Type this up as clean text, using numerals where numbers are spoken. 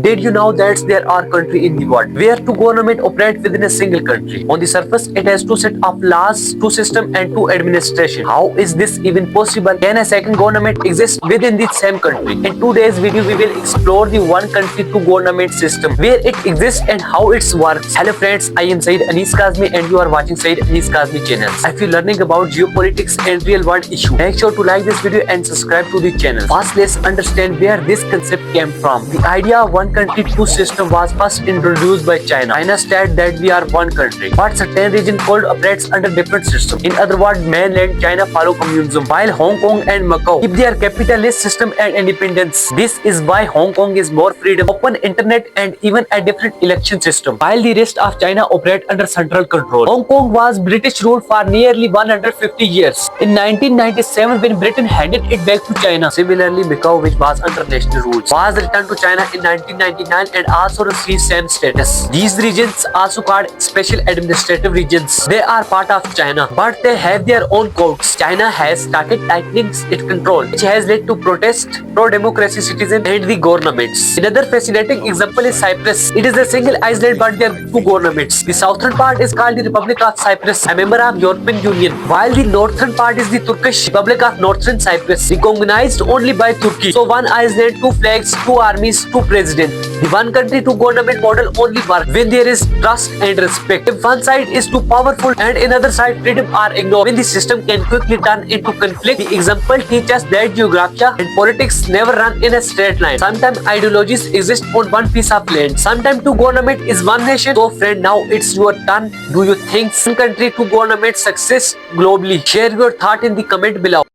Did you know that there are countries in the world where two governments operate within a single country? On the surface, it has two set of laws, two systems, and two administration. How is this even possible? Can a second government exist within the same country? In today's video, we will explore the one country two government system, where it exists and how it works. Hello friends, I am Said Anis Kazmi and you are watching Said Anis Kazmi channel. If you are learning about geopolitics and real world issues, make sure to like this video and subscribe to the channel. First, let's understand where this concept came from. The idea of one country two system was first introduced by China. China stated that we are one country, but certain region called operates under different systems. In other words, mainland China follow communism, while Hong Kong and Macau keep their capitalist system and independence. This is why Hong Kong is more freedom, open internet, and even a different election system, while the rest of China operate under central control. Hong Kong was British rule for nearly 150 years. In 1997, when Britain handed it back to China. Similarly, Macau, which was under national rule, was returned to China in 1999 and also received same status. These regions also called special administrative regions. They are part of China, but they have their own codes. China has started tightening its control, which has led to protest, pro-democracy citizens and the governments. Another fascinating example is Cyprus. It is a single island, but there are two governments. The southern part is called the Republic of Cyprus, a member of European Union, while the northern part is the Turkish Republic of Northern Cyprus, recognized only by Turkey. So one island, two flags, two armies, two presidents. The one country two government model only works when there is trust and respect. If one side is too powerful and another side freedom are ignored, when the system can quickly turn into conflict. The example teaches that geography and politics never run in a straight line. Sometimes ideologies exist on one piece of land. Sometimes two government is one nation. So friend, now it's your turn. Do you think one country two government success globally? Share your thought in the comment below.